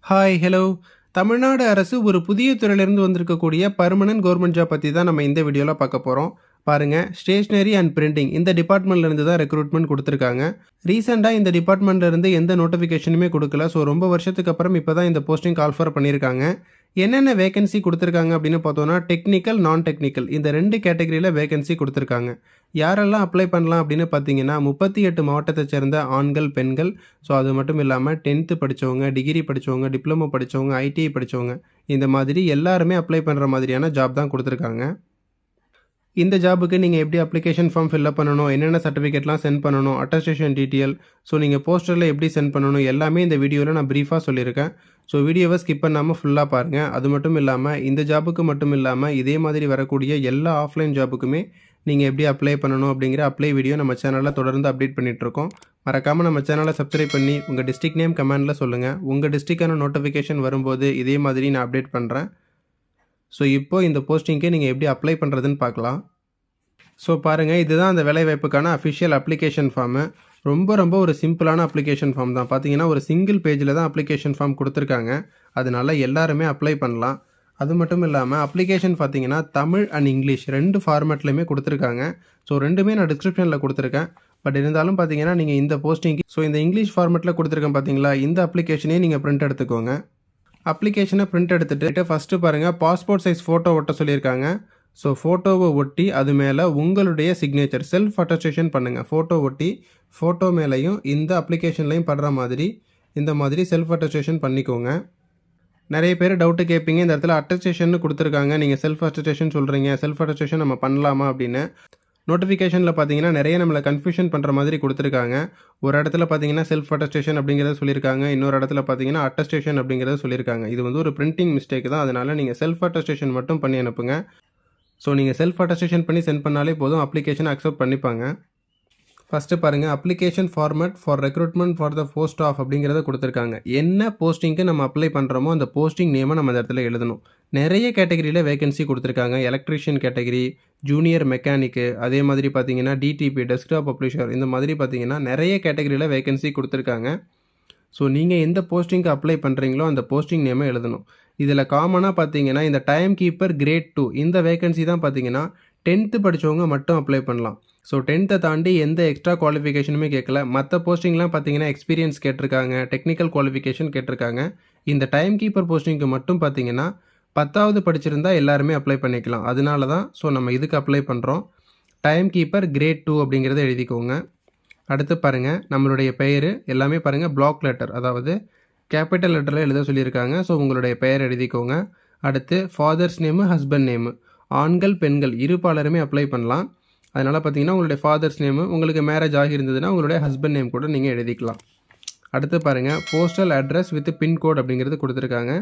Hi, hello. Tamil Nadu அரசு ஒரு புதிய துறையிலிருந்து வந்திருக்கக்கூடிய பெர்மனன்ட் கவர்மெண்ட் ஜாப் பத்தி தான் நம்ம இந்த வீடியோல பார்க்க போறோம். பாருங்க, ஸ்டேஷனரி அண்ட் பிரிண்டிங் இந்த டிபார்ட்மெண்ட்ல இருந்து தான் ரெக்ரூட்மெண்ட் குடுத்திருக்காங்க. ரீசென்ட்டா இந்த டிபார்ட்மெண்ட்ல இருந்து எந்த நோட்டிஃபிகேஷனுமே குடுக்கல. ஸோ ரொம்ப வருஷத்துக்கு அப்புறம் இப்ப தான் இந்த போஸ்டிங் கால்ஃபர் பண்ணியிருக்காங்க. என்னென்ன வேகன்சி குடுத்திருக்காங்க அப்படின்னு பார்த்தோம்னா, டெக்னிக்கல், நான் டெக்னிக்கல் இந்த 2 கேட்டகரியில வேகன்சி குடுத்திருக்காங்க. யாரெல்லாம் அப்ளை பண்ணலாம் அப்படின்னு பார்த்தீங்கன்னா, 38 மாவட்டத்தைச் சேர்ந்த ஆண்கள், பெண்கள். ஸோ அது மட்டும் இல்லாம 10th படிச்சவங்க, டிகிரி படிச்சவங்க, டிப்ளமோ படிச்சவங்க, ஐடிஐ படிச்சவங்க இந்த மாதிரி எல்லாருமே அப்ளை பண்ற மாதிரியான ஜாப் தான் குடுத்திருக்காங்க. இந்த ஜாபுக்கு நீங்க எப்படி அப்ளிகேஷன் ஃபார்ம் ஃபில் அப் பண்ணணும், என்னென்ன சர்டிஃபிகேட்லாம் சென்ட் பண்ணணும், அட்டஸ்டேஷன் டீட்டெயில், ஸோ நீங்க போஸ்டர்ல எப்படி சென்ட் பண்ணணும் எல்லாமே இந்த வீடியோல நான் பிரீஃபா சொல்லியிருக்கேன். ஸோ வீடியோவை ஸ்கிப் பண்ணாம ஃபுல்லா பாருங்க. அது மட்டும் இல்லாம இந்த ஜாபுக்கு மட்டும் இல்லாம இதே மாதிரி வரக்கூடிய எல்லா ஆஃப்லைன் ஜாபுக்குமே நீங்க எப்படி அப்ளை பண்ணணும் அப்படிங்கிற அப்ளை வீடியோ நம்ம சேனல்ல தொடர்ந்து அப்டேட் பண்ணிட்டு இருக்கோம். மறக்காம நம்ம சேனலை சப்ஸ்கிரைப் பண்ணி உங்க டிஸ்ட்ரிக்ட் நேம் கமெண்ட்ல சொல்லுங்க. உங்க டிஸ்ட்ரிக்டான நோட்டிஃபிகேஷன் வரும்போது இதே மாதிரி நான் அப்டேட் பண்றேன். ஸோ இப்போ இந்த போஸ்டிங்க்கு நீங்கள் எப்படி அப்ளை பண்ணுறதுன்னு பார்க்கலாம். ஸோ பாருங்கள், இதுதான் அந்த வேலைவாய்ப்புக்கான அஃபிஷியல் அப்ளிகேஷன் ஃபார்மு. ரொம்ப ஒரு சிம்பிளான அப்ளிகேஷன் ஃபார்ம் தான். பார்த்தீங்கன்னா ஒரு சிங்கிள் பேஜில் தான் அப்ளிகேஷன் ஃபார்ம் கொடுத்துருக்காங்க. அதனால எல்லாருமே அப்ளை பண்ணலாம். அது மட்டும் இல்லாமல் அப்ளிகேஷன் பார்த்தீங்கன்னா தமிழ் அண்ட் இங்கிலீஷ் 2 ஃபார்மேட்லையுமே கொடுத்துருக்காங்க. ஸோ ரெண்டுமே நான் டிஸ்கிரிப்ஷனில் கொடுத்துருக்கேன். பட் இருந்தாலும் பார்த்தீங்கன்னா நீங்கள் இந்த போஸ்டிங்க்கு இந்த இங்கிலீஷ் ஃபார்மேட்டில் கொடுத்துருக்கேன் பார்த்தீங்களா, இந்த அப்ளிகேஷனே நீங்கள் பிரிண்ட் எடுத்துக்கோங்க. அப்ளிகேஷனை பிரிண்ட் எடுத்துகிட்டு ஃபஸ்ட்டு பாருங்கள், பாஸ்போர்ட் சைஸ் ஃபோட்டோ ஒட்ட சொல்லியிருக்காங்க. ஸோ ஃபோட்டோவை ஒட்டி அது மேலே உங்களுடைய சிக்னேச்சர் செல்ஃப் அட்டஸ்டேஷன் பண்ணுங்கள். ஃபோட்டோ ஒட்டி ஃபோட்டோ மேலேயும் இந்த அப்ளிகேஷன்லையும் படுற மாதிரி இந்த மாதிரி செல்ஃப் அட்டஸ்டேஷன் பண்ணிக்கோங்க. நிறைய பேர் டவுட்டு கேட்பீங்க, இந்த இடத்துல அட்டஸ்டேஷன் கொடுத்துருக்காங்க, நீங்கள் செல்ஃப் அட்டஸ்டேஷன் சொல்கிறீங்க, செல்ஃப் அட்டஸ்டேஷன் நம்ம பண்ணலாமா அப்படின்னு. நோட்டிஃபிகேஷனில் பார்த்தீங்கன்னா நிறைய நம்மளை கன்ஃபியூஷன் பண்ணுற மாதிரி கொடுத்துருக்காங்க. ஒரு இடத்துல பார்த்தீங்கன்னா செல்ஃப் அட்டஸ்டேஷன் அப்படிங்கிறத சொல்லியிருக்காங்க, இன்னொரு இடத்துல பார்த்தீங்கன்னா அட்டஸ்டேஷன் அப்படிங்கிறத சொல்லியிருக்காங்க. இது வந்து ஒரு பிரிண்டிங் மிஸ்டேக் தான். அதனால் நீங்கள் செல்ஃப் அட்டஸ்டேஷன் மட்டும் பண்ணி அனுப்புங்க. ஸோ நீங்கள் செல்ஃப் அட்டஸ்டேஷன் பண்ணி சென்ட் பண்ணாலே போதும், அப்ளிகேஷனை அக்செப்ட் பண்ணிப்பாங்க. ஃபஸ்ட்டு பாருங்கள், application format for recruitment for the post of அப்படிங்கிறத கொடுத்துருக்காங்க. என்ன போஸ்டிங்க்கு நம்ம அப்ளை பண்ணுறோமோ அந்த போஸ்டிங் நேமை நம்ம அந்த இடத்துல எழுதணும். நிறைய கேட்டகரியில் வேகன்சி கொடுத்துருக்காங்க. எலக்ட்ரிஷியன் கேட்டகரி, ஜூனியர் மெக்கானிக்கு, அதே மாதிரி பார்த்தீங்கன்னா டிடிபி டெஸ்க்டாப் பப்ளிஷர், இந்த மாதிரி பார்த்தீங்கன்னா நிறைய கேட்டகரியில் வேகன்சி கொடுத்துருக்காங்க. ஸோ நீங்கள் எந்த போஸ்டிங்க்கு அப்ளை பண்ணுறீங்களோ அந்த போஸ்டிங் நேமை எழுதணும். இதில் காமனாக பார்த்தீங்கன்னா இந்த டைம் கீப்பர் கிரேட் 2 இந்த வேகன்சி தான் பார்த்தீங்கன்னா 10th படித்தவங்க மட்டும் அப்ளை பண்ணலாம். ஸோ 10th தாண்டி எந்த எக்ஸ்ட்ரா குவாலிஃபிகேஷனுமே கேட்கல. மற்ற போஸ்டிங்லாம் பார்த்தீங்கன்னா எக்ஸ்பீரியன்ஸ் கேட்டிருக்காங்க, டெக்னிக்கல் குவாலிஃபிகேஷன் கேட்டிருக்காங்க. இந்த டைம் கீப்பர் போஸ்டிங்க்கு மட்டும் பார்த்தீங்கன்னா 10வது படிச்சிருந்தா எல்லாருமே அப்ளை பண்ணிக்கலாம். அதனால தான் நம்ம இதுக்கு அப்ளை பண்ணுறோம். டைம் கீப்பர் கிரேட் 2 அப்படிங்கிறத எழுதிக்கோங்க. அடுத்து பாருங்கள், நம்மளுடைய பெயர் எல்லாமே பாருங்கள் பிளாக் லெட்டர், அதாவது கேபிட்டல் லெட்டரில் எழுத சொல்லியிருக்காங்க. ஸோ உங்களுடைய பெயர் எழுதிக்கோங்க. அடுத்து ஃபாதர்ஸ் நேமு, ஹஸ்பண்ட் நேமு, ஆண்கள் பெண்கள் இருபாலருமே அப்ளை பண்ணலாம். அதனால் பார்த்தீங்கன்னா உங்களுடைய ஃபாதர்ஸ் நேமு, உங்களுக்கு மேரேஜ் ஆகியிருந்ததுன்னா உங்களுடைய ஹஸ்பண்ட் நேம் கூட நீங்கள் எழுதிக்கலாம். அடுத்து பாருங்கள், போஸ்டல் அட்ரஸ் வித் பின்கோட் அப்படிங்கிறது கொடுத்துருக்காங்க.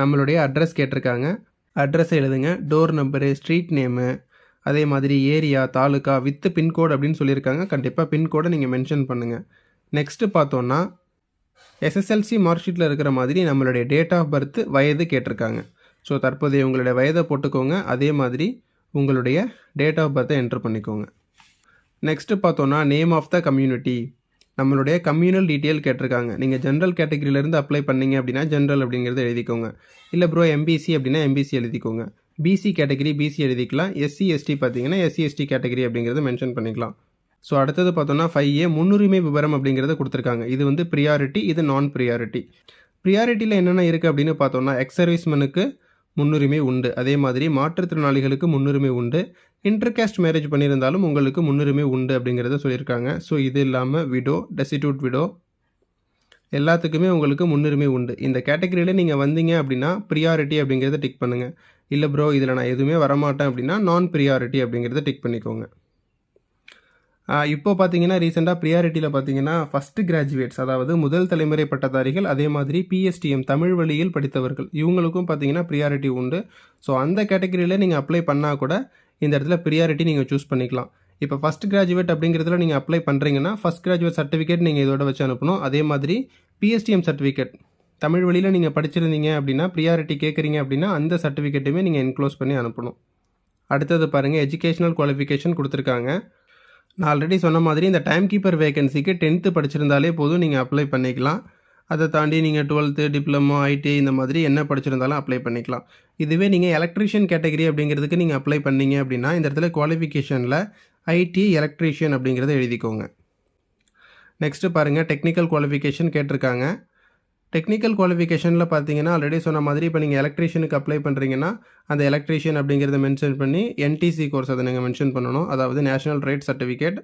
நம்மளுடைய அட்ரஸ் கேட்டிருக்காங்க. அட்ரஸ் எழுதுங்க. டோர் நம்பரு, ஸ்ட்ரீட் நேமு, அதே மாதிரி ஏரியா, தாலுக்கா வித் பின்கோட் அப்படின்னு சொல்லியிருக்காங்க. கண்டிப்பாக பின்கோடை நீங்கள் மென்ஷன் பண்ணுங்கள். நெக்ஸ்ட்டு பார்த்தோன்னா எஸ்எஸ்எல்சி மார்க் ஷீட்டில் இருக்கிற மாதிரி நம்மளுடைய டேட் ஆஃப் பர்த், வயது கேட்டிருக்காங்க. ஸோ தற்போதைய உங்களுடைய வயதை போட்டுக்கோங்க. அதே மாதிரி உங்களுடைய டேட் ஆஃப் பர்த்தை என்ட்ரு பண்ணிக்கோங்க. நெக்ஸ்ட்டு பார்த்தோன்னா நேம் ஆஃப் த கம்யூனிட்டி, நம்மளுடைய கம்யூனல் டீட்டெயில் கேட்டிருக்காங்க. நீங்கள் ஜென்ரல் கேட்டகரியிலேருந்து அப்ளை பண்ணீங்க அப்படின்னா ஜென்ரல் அப்படிங்கிறத எழுதிக்கோங்க. இல்லை ப்ரோ எம்பிசி அப்படின்னா எம்பிசி எழுதிக்கோங்க. பிசி கேட்டகரி பிசி எழுதிக்கலாம். எஸ்சி எஸ்டி பார்த்தீங்கன்னா எஸ்சி எஸ்டி கேட்டகரி அப்படிங்கிறத மென்ஷன் பண்ணிக்கலாம். ஸோ அடுத்தது பார்த்தோன்னா 5A முன்னுரிமை விவரம் அப்படிங்கிறத கொடுத்துருக்காங்க. இது வந்து ப்ரியாரிட்டி, இது நான் ப்ரியாரிட்டி. ப்ரியாரிட்டியில் என்னென்ன இருக்குது அப்படின்னு பார்த்தோன்னா எக்ஸ் சர்வீஸ்மனுக்கு முன்னுரிமை உண்டு, அதே மாதிரி மாற்றுத்திறனாளிகளுக்கு முன்னுரிமை உண்டு, இன்டர்காஸ்ட் மேரேஜ் பண்ணியிருந்தாலும் உங்களுக்கு முன்னுரிமை உண்டு அப்படிங்கிறத சொல்லியிருக்காங்க. ஸோ இது இல்லாமல் விடோ, டெசிடியூட் விடோ எல்லாத்துக்குமே உங்களுக்கு முன்னுரிமை உண்டு. இந்த கேட்டகரியில் நீங்கள் வந்தீங்க அப்படின்னா ப்ரியாரிட்டி அப்படிங்கிறத டிக் பண்ணுங்கள். இல்லை ப்ரோ இதில் நான் எதுவுமே வரமாட்டேன் அப்படின்னா நான் ப்ரியாரிட்டி அப்படிங்கிறத டிக் பண்ணிக்கோங்க. இப்போ பார்த்தீங்கன்னா ரீசெண்டாக ப்ரியாரிட்டியில் பார்த்தீங்கன்னா ஃபஸ்ட்டு கிராஜுவேட்ஸ், அதாவது முதல் தலைமுறை பட்டதாரிகள், அதே மாதிரி பிஎஸ்டிஎம் தமிழ் வழியில் படித்தவர்கள் இவங்களுக்கும் பார்த்தீங்கன்னா ப்ரியாரிட்டி உண்டு. ஸோ அந்த கேட்டகரியில் நீங்கள் அப்ளை பண்ணால் கூட இந்த இடத்துல ப்ரியாரிட்டி நீங்கள் சூஸ் பண்ணிக்கலாம். இப்போ ஃபஸ்ட் கிராஜுவேட் அப்படிங்கிறதுல நீங்கள் அப்ளை பண்ணுறீங்கன்னா ஃபஸ்ட் கிராஜுவேட் சர்டிஃபிகேட் நீங்கள் இதோட வச்சு அனுப்பணும். அதே மாதிரி பிஎஸ்டிஎம் சர்டிஃபிகேட் தமிழ் வழியில் நீங்கள் படிச்சிருந்தீங்க அப்படின்னா ப்ரியாரிட்டி கேட்குறீங்க அப்படின்னா அந்த சர்டிஃபிகேட்டுமே நீங்கள் என்க்ளோஸ் பண்ணி அனுப்பணும். அடுத்தது பாருங்கள், எஜுகேஷனல் குவாலிஃபிகேஷன் கொடுத்துருக்காங்க. நான் ஆல்ரெடி சொன்ன மாதிரி இந்த டைம் கீப்பர் வேகன்சிக்கு 10th படிச்சிருந்தாலே போதும், நீங்கள் அப்ளை பண்ணிக்கலாம். அதை தாண்டி நீங்கள் 12th டிப்ளமோ ஐடிஐ இந்த மாதிரி என்ன படிச்சிருந்தாலும் அப்ளை பண்ணிக்கலாம். இதுவே நீங்கள் எலக்ட்ரீஷியன் கேட்டகரி அப்படிங்கிறதுக்கு நீங்கள் அப்ளை பண்ணீங்க அப்படின்னா இந்த இடத்துல குவாலிஃபிகேஷனில் ஐடி எலக்ட்ரீஷியன் அப்படிங்கிறத எழுதிக்கோங்க. நெக்ஸ்ட்டு பாருங்கள், டெக்னிக்கல் குவாலிஃபிகேஷன் கேட்டிருக்காங்க. டெக்னிக்கல் குவாலிஃபிகேஷனில் பார்த்தீங்கன்னா ஆல்ரெடி சொன்ன மாதிரி இப்போ நீங்கள் எலக்ட்ரீஷியனுக்கு அப்ளை பண்ணுறீங்கன்னா அந்த எலக்ட்ரீஷியன் அப்படிங்கிறத மென்ஷன் பண்ணி என்டிசி கோர்ஸ் அதை நீங்கள் மென்ஷன் பண்ணணும், அதாவது நேஷனல் ட்ரேட் சர்டிஃபிகேட்.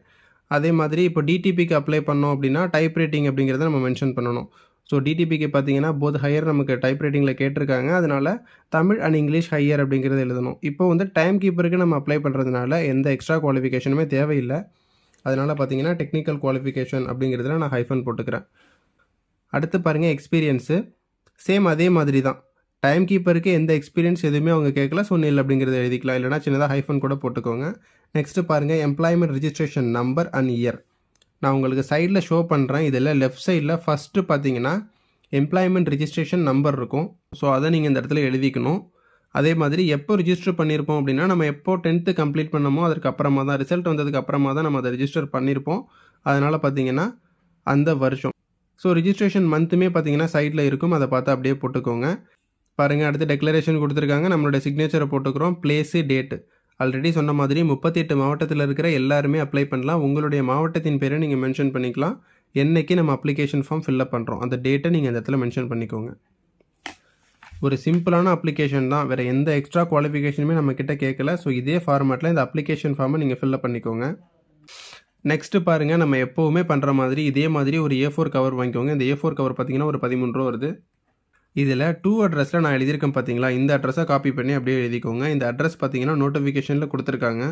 அதே மாதிரி இப்போ டிடிபிக்கு அப்ளை பண்ணோம் அப்படின்னா டைப் ரைட்டிங் அப்படிங்கிறத நம்ம மென்ஷன் பண்ணணும். ஸோ டிடிபிக்கு பார்த்தீங்கன்னா போத் ஹையர் நமக்கு டைப் ரைட்டிங்கில் கேட்டிருக்காங்க, அதனால் தமிழ் அண்ட் இங்கிலீஷ் ஹையர் அப்படிங்கிறது எழுதணும். இப்போ வந்து டைம் கீப்பருக்கு நம்ம அப்ளை பண்ணுறதுனால எந்த எக்ஸ்ட்ரா குவாலிஃபிகேஷனுமே தேவையில்லை. அதனால் பார்த்தீங்கன்னா டெக்னிக்கல் குவாலிஃபிகேஷன் அப்படிங்கிறதுல நான் ஹைஃபன் போட்டுக்கிறேன். அடுத்து பாருங்கள், எக்ஸ்பீரியன்ஸு சேம் அதே மாதிரி தான். டைம் கீப்பருக்கு எந்த எக்ஸ்பீரியன்ஸ் எதுவுமே அவங்க கேட்கல, ஸோ நில் அப்படிங்கிறத எழுதிக்கலாம், இல்லைனா சின்னதாக ஹைஃபன் கூட போட்டுக்கோங்க. நெக்ஸ்ட்டு பாருங்கள், employment registration number and year. நான் உங்களுக்கு சைடில் ஷோ பண்ணுறேன். இதில் லெஃப்ட் சைடில் ஃபஸ்ட்டு பார்த்தீங்கன்னா எம்ப்ளாய்மெண்ட் ரிஜிஸ்ட்ரேஷன் நம்பர் இருக்கும். ஸோ அதை நீங்கள் இந்த இடத்துல எழுதிக்கணும். அதே மாதிரி எப்போ ரிஜிஸ்டர் பண்ணியிருப்போம் அப்படின்னா நம்ம எப்போ 10th கம்ப்ளீட் பண்ணமோ அதற்கு அப்புறமா தான், ரிசல்ட் வந்ததுக்கு அப்புறமா தான் நம்ம அதை ரிஜிஸ்டர் பண்ணியிருப்போம். அதனால் பார்த்தீங்கன்னா அந்த வருஷம். ஸோ ரிஜிஸ்ட்ரேஷன் மந்த்துமே பார்த்தீங்கன்னா சைடில் இருக்கும், அதை பார்த்து அப்படியே போட்டுக்கோங்க. பாருங்கள், அடுத்து டெக்ளரேஷன் கொடுத்துருக்காங்க, நம்மளுடைய சிக்னேச்சரை போட்டுக்கிறோம். பிளேஸு, டேட்டு ஆல்ரெடி சொன்ன மாதிரி 38 மாவட்டத்தில் இருக்கிற எல்லாருமே அப்ளை பண்ணலாம். உங்களுடைய மாவட்டத்தின் பேரை நீங்கள் மென்ஷன் பண்ணிக்கலாம். என்னைக்கு நம்ம அப்ளிகேஷன் ஃபார்ம் ஃபில்அப் பண்ணுறோம் அந்த டேட்டை நீங்கள் அந்த இடத்துல மென்ஷன் பண்ணிக்கோங்க. ஒரு சிம்பிளான அப்ளிகேஷன் தான், வேறு எந்த எக்ஸ்ட்ரா குவாலிஃபிகேஷனுமே நம்மக்கிட்ட கேட்கல. ஸோ இதே ஃபார்மேட்டில் இந்த அப்ளிகேஷன் ஃபார்மை நீங்கள் ஃபில்அப் பண்ணிக்கோங்க. நெக்ஸ்ட்டு பாருங்கள், நம்ம எப்போவுமே பண்ணுற மாதிரி இதே மாதிரி ஒரு A4 கவர் வாங்கிக்கோங்க. இந்த A4 கவர் பார்த்தீங்கன்னா ஒரு 13 ரூபா வருது. இதில் 2 அட்ரஸில் நான் எழுதியிருக்கேன் பார்த்தீங்களா, இந்த அட்ரஸை காப்பி பண்ணி அப்படியே எழுதிக்கோங்க. இந்த அட்ரஸ் பார்த்தீங்கன்னா நோட்டிஃபிகேஷனில் கொடுத்துருக்காங்க.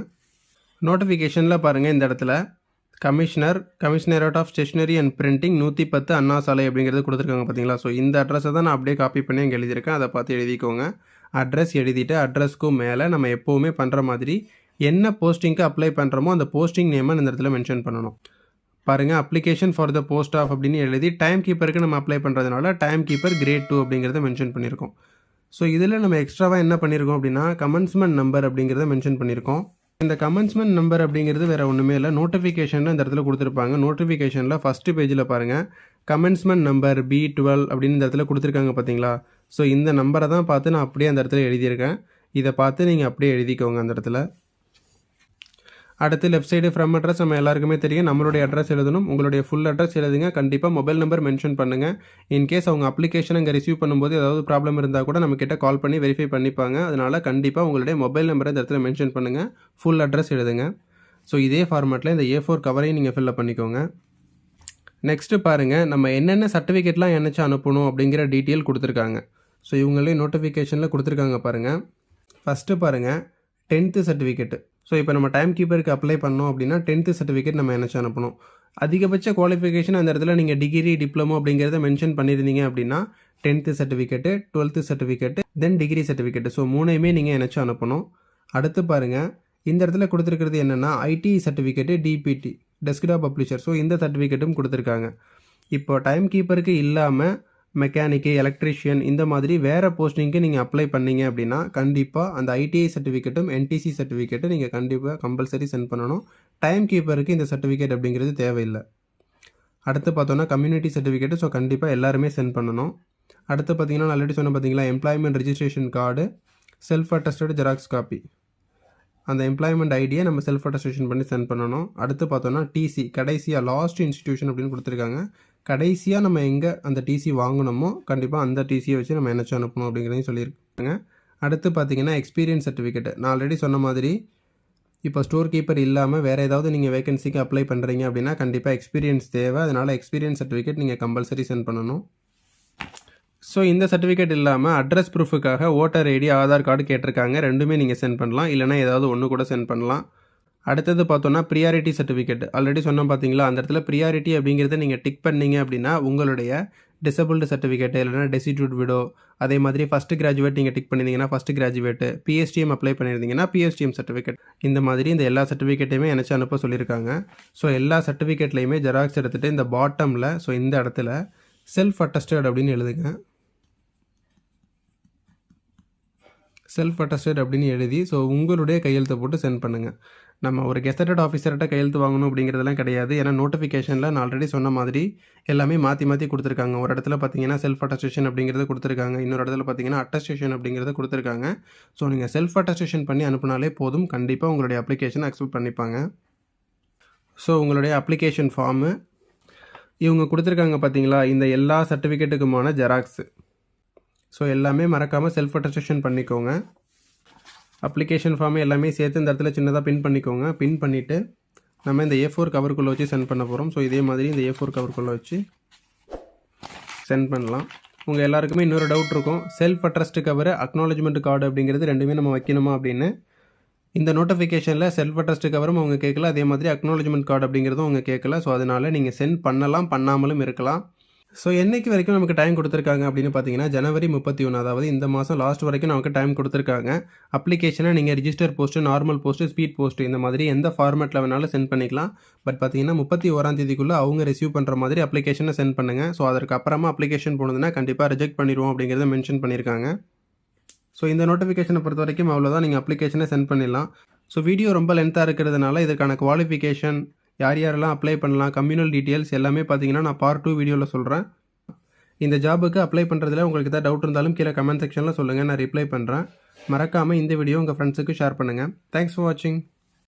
நோட்டிஃபிகேஷனில் பாருங்கள், இந்த இடத்துல commissionerate of stationery and printing 110 Anna Salai அப்படிங்கிறது கொடுத்துருக்காங்க பார்த்தீங்களா. ஸோ இந்த அட்ரஸை தான் நான் அப்படியே காப்பி பண்ணி இங்கே எழுதியிருக்கேன், அதை பார்த்து எழுதிக்கோங்க. அட்ரஸ் எழுதிட்டு அட்ரஸ்க்கும் மேலே நம்ம எப்போவுமே பண்ணுற மாதிரி என்ன போஸ்டிங்க்கு அப்ளை பண்ணுறோமோ அந்த போஸ்டிங் நேமை இந்த இடத்துல மென்ஷன் பண்ணணும். பாருங்கள், application for the post of அப்படின்னு எழுதி டைம் கீப்பருக்கு நம்ம அப்ளை பண்ணுறதுனால டைம் கீப்பர் கிரேட் 2 அப்படிங்கிறத மென்ஷன் பண்ணியிருக்கோம். ஸோ இதில் நம்ம எக்ஸ்ட்ராவாக என்ன பண்ணியிருக்கோம் அப்படின்னா கமென்ஸ்மெண்ட் நம்பர் அப்படிங்கிறத மென்ஷன் பண்ணியிருக்கோம். இந்த கமென்ஸ்மெண்ட் நம்பர் அப்படிங்கிறது வேறு ஒன்றுமே இல்லை, நோட்டிஃபிகேஷனில் இந்த இடத்துல கொடுத்துருப்பாங்க. நோட்டிஃபிகேஷனில் ஃபஸ்ட்டு பேஜில் பாருங்கள், கமென்ஸ்மெண்ட் நம்பர் B12 அப்படின்னு இந்த இடத்துல கொடுத்துருக்காங்க பார்த்தீங்களா. ஸோ இந்த நம்பரை தான் பார்த்து நான் அப்படியே அந்த இடத்துல எழுதியிருக்கேன். இதை பார்த்து நீங்கள் அப்படியே எழுதிக்கோங்க அந்த இடத்துல. அடுத்து லெஃப்ட் சைடு ஃப்ரம் அட்ரஸ் நம்ம எல்லாருக்குமே தெரியும், நம்மளுடைய அட்ரஸ் எழுதணும். உங்களுடைய ஃபுல் அட்ரஸ் எழுதுங்க. கண்டிப்பாக மொபைல் நம்பர் மென்ஷன் பண்ணுங்கள். இன்கேஸ் அவங்க அப்ளிகேஷன் அங்கே ரிசீவ் பண்ணும்போது ஏதாவது ப்ராப்ளம் இருந்தால் கூட நம்மக்கிட்ட கால் பண்ணி வெரிஃபை பண்ணிப்பாங்க. அதனால் கண்டிப்பாக உங்களுடைய மொபைல் நம்பரை இந்த இடத்துல மென்ஷன் பண்ணுங்கள். ஃபுல் அட்ரஸ் எழுதுங்க. ஸோ இதே ஃபார்மேட்டில் இந்த A4 கவரையும் நீங்கள் ஃபில்அப் பண்ணிக்கோங்க. நெக்ஸ்ட்டு பாருங்கள், நம்ம என்னென்ன சர்டிஃபிகேட்லாம் என்னச்சு அனுப்பணும் அப்படிங்கிற டீட்டெயில் கொடுத்துருக்காங்க. ஸோ இவங்களே நோட்டிஃபிகேஷனில் கொடுத்துருக்காங்க பாருங்கள். ஃபஸ்ட்டு பாருங்கள், 10th சர்டிஃபிகேட்டு. ஸோ இப்போ நம்ம டைம் கீப்பருக்கு அப்ளை பண்ணோம் அப்படின்னா 10th சர்டிஃபிகேட் நம்ம என்னச்சு அனுப்பணும். அதிகபட்ச குவாலிஃபிகேஷன் அந்த இடத்துல நீங்கள் டிகிரி டிப்ளமோ அப்படிங்கிறத மென்ஷன் பண்ணியிருந்தீங்க அப்படின்னா 10th certificate, 12th certificate, then degree certificate. So மூணையுமே நீங்கள் என்னச்சு அனுப்பணும். அடுத்து பாருங்கள், இந்த இடத்துல கொடுத்துருக்கிறது என்னென்னா ID certificate, DTP desktop publisher. So இந்த சர்டிஃபிகேட்டும் கொடுத்துருக்காங்க. இப்போ டைம் கீப்பருக்கு இல்லாமல் மெக்கானிக்கு, எலக்ட்ரிஷியன் இந்த மாதிரி வேறு போஸ்டிங்க்கு நீங்கள் அப்ளை பண்ணீங்க அப்படின்னா கண்டிப்பாக அந்த ஐடிஐ சர்டிஃபிகேட்டும் என்டிசி சர்டிஃபிகேட்டும் நீங்கள் கண்டிப்பாக கம்பல்சரி சென்ட் பண்ணணும். டைம் கீப்பருக்கு இந்த சர்டிஃபிகேட் அப்படிங்கிறது தேவையில்லை. அடுத்து பார்த்தோன்னா கம்யூனிட்டி சர்டிஃபிகேட்டு. ஸோ கண்டிப்பாக எல்லாருமே சென்ட் பண்ணணும். அடுத்து பார்த்தீங்கன்னா ஆல்ரெடி சொன்ன பார்த்தீங்களா, employment registration card, self attested xerox copy. அந்த எம்ப்ளாய்மெண்ட் ஐடியை நம்ம செல்ஃப் அட்டஸ்டேஷன் பண்ணி சென்ட் பண்ணணும். அடுத்து பார்த்தோன்னா டிசி, கடைசியாக லாஸ்ட் இன்ஸ்டிடியூஷன் அப்படின்னு கொடுத்துருக்காங்க. கடைசியாக நம்ம எங்கே அந்த டிசி வாங்கினோமோ கண்டிப்பாக அந்த டிசியை வச்சு நம்ம என்னச்சு அனுப்பணும் அப்படிங்கிறதையும் சொல்லியிருக்காங்க. அடுத்து பார்த்தீங்கன்னா எக்ஸ்பீரியன்ஸ் சர்டிஃபிகேட். நான் ஆல்ரெடி சொன்ன மாதிரி இப்போ ஸ்டோர் கீப்பர் இல்லாமல் வேறு ஏதாவது நீங்கள் வேகன்சிக்கு அப்ளை பண்ணுறீங்க அப்படின்னா கண்டிப்பாக எக்ஸ்பீரியன்ஸ் தேவை. அதனால் எக்ஸ்பீரியன்ஸ் சர்டிஃபிகேட் நீங்கள் கம்பல்சரி சென்ட் பண்ணணும். ஸோ இந்த சர்டிஃபிகேட் இல்லாமல் அட்ரஸ் ப்ரூஃபுக்காக ஓட்டர் ஐடி, ஆதார் கார்டு கேட்டிருக்காங்க. ரெண்டுமே நீங்கள் சென்ட் பண்ணலாம், இல்லைனா ஏதாவது ஒன்று கூட சென்ட் பண்ணலாம். அடுத்தது பார்த்தோன்னா ப்ரியாரிட்டி சர்டிஃபிகேட். ஆல்ரெடி சொன்னோம் பார்த்தீங்களா, அந்த இடத்துல ப்ரியாரிட்டி அப்படிங்கிறத நீங்கள் டிக் பண்ணீங்க அப்படின்னா உங்களுடைய டிசபிள்டு சர்டிஃபிகேட்டு, இல்லைனா டெசிடியூட் விடோ, அதே மாதிரி ஃபஸ்ட்டு கிராஜுவேட் நீங்கள் டிக் பண்ணியிருந்தீங்கன்னா ஃபஸ்ட்டு கிராஜுவேட்டு, பிஎஸ்டிஎம் அப்ளை பண்ணியிருந்தீங்கன்னா பிஎஸ்டிஎம் சர்டிஃபிகேட், இந்த மாதிரி இந்த எல்லா சர்டிஃபிகேட்டையுமே எனக்கு அனுப்ப சொல்லியிருக்காங்க. ஸோ எல்லா சர்டிஃபிகேட்லையுமே ஜெராக்ஸ் எடுத்துகிட்டு இந்த பாட்டமில் ஸோ இந்த இடத்துல செல்ஃப் அட்டஸ்டட் அப்படின்னு எழுதுங்க. செல்ஃப் அட்டஸ்டட் அப்படின்னு எழுதி ஸோ உங்களுடைய கையெழுத்தை போட்டு சென்ட் பண்ணுங்கள். நம்ம ஒரு கெசட்டட் ஆஃபீஸர்கிட்ட கையெழுத்து வாங்கணும் அப்படிங்கிறதெல்லாம் கிடையாது. ஏன்னா நோட்டிஃபிகேஷனில் நான் ஆல்ரெடி சொன்ன மாதிரி எல்லாமே மாற்றி மாற்றி கொடுத்துருக்காங்க. ஒரு இடத்துல பார்த்தீங்கன்னா செல்ஃப் அட்டஸ்டேஷன் அப்படிங்கிறத கொடுத்துருக்காங்க. இன்னொரு இடத்துல பார்த்தீங்கன்னா அட்டஸ்டேஷன் அப்படிங்கிறத கொடுத்துருக்காங்க. ஸோ நீங்கள் செல்ஃப் அட்டஸ்டேஷன் பண்ணி அனுப்புனாலே போதும், கண்டிப்பாக உங்களுடைய அப்ளிகேஷனை அக்செப்ட் பண்ணிப்பாங்க. ஸோ உங்களுடைய அப்ளிகேஷன் ஃபார்மு இவங்க கொடுத்துருக்காங்க பார்த்தீங்களா, இந்த எல்லா சர்டிஃபிகேட்டுக்குமான ஜெராக்ஸு. ஸோ எல்லாமே மறக்காமல் செல்ஃப் அட்டஸ்டேஷன் பண்ணிக்கோங்க. அப்ளிகேஷன் ஃபார்ம் எல்லாமே சேர்த்து இந்த இடத்துல சின்னதாக பின் பண்ணிக்கோங்க. பின் பண்ணிவிட்டு நம்ம இந்த A4 கவருக்குள்ளே வச்சு சென்ட் பண்ண போகிறோம். ஸோ இதே மாதிரி இந்த A4 கவருக்குள்ளே வச்சு சென்ட் பண்ணலாம். உங்கள் எல்லாருக்குமே இன்னொரு டவுட் இருக்கும், self addressed cover acknowledgement card அப்படிங்கிறது ரெண்டுமே நம்ம வைக்கணுமா அப்படின்னு. இந்த நோட்டிஃபிகேஷனில் செல்ஃப் அட்ரஸ்ட் கவரும் அவங்க கேட்கல, அதே மாதிரி அக்னாலஜ்மெண்ட் கார்டு அப்படிங்கிறதும் அவங்க கேட்கல. ஸோ அதனால் நீங்கள் சென்ட் பண்ணலாம், பண்ணாமலும் இருக்கலாம். ஸோ என்னைக்கு வரைக்கும் நமக்கு டைம் கொடுத்துருக்காங்க அப்படின்னு பார்த்தீங்கன்னா ஜனவரி 31, அதாவது இந்த மாதம் லாஸ்ட் வரைக்கும் நமக்கு டைம் கொடுத்துருக்காங்க. அப்ளிகேஷனை நீங்கள் register post, normal post, speed post இந்த மாதிரி எந்த ஃபார்மேட்டில் வேணாலும் சென்ட் பண்ணிக்கலாம். பட் பார்த்தீங்கன்னா 31ஆம் தேதிக்குள்ளே அவங்க ரிசீவ் பண்ணுற மாதிரி அப்ளிகேஷனை சென்ட் பண்ணுங்கள். ஸோ அதற்கு அப்புறமா அப்ளிகேஷன் போனதுன்னா கண்டிப்பாக ரிஜெக்ட் பண்ணிடுவோம் அப்படிங்கிறத மென்ஷன் பண்ணியிருக்காங்க. ஸோ இந்த நோட்டிஃபிகேஷனை பொறுத்த வரைக்கும் அவ்வளோதான், நீங்கள் அப்ளிகேஷனை சென்ட் பண்ணிடலாம். ஸோ வீடியோ ரொம்ப லென்த்தாக இருக்கிறதுனால இதற்கான குவாலிஃபிகேஷன், யார் யாரெல்லாம் அப்ளை பண்ணலாம், கம்யூனல் டீட்டெயில்ஸ் எல்லாமே பார்த்தீங்கன்னா நான் பார்ட் 2 வீடியோவில் சொல்கிறேன். இந்த ஜாபுக்கு அப்ளை பண்ணுறதுல உங்களுக்கு ஏதாவது டவுட் இருந்தாலும் கீழே கமெண்ட் செக்ஷனில் சொல்லுங்கள், நான் ரிப்ளை பண்ணுறேன். மறக்காமல் இந்த வீடியோ உங்கள் ஃப்ரெண்ட்ஸுக்கு ஷேர் பண்ணுங்கள். தேங்க்ஸ் ஃபார் வாட்சிங்.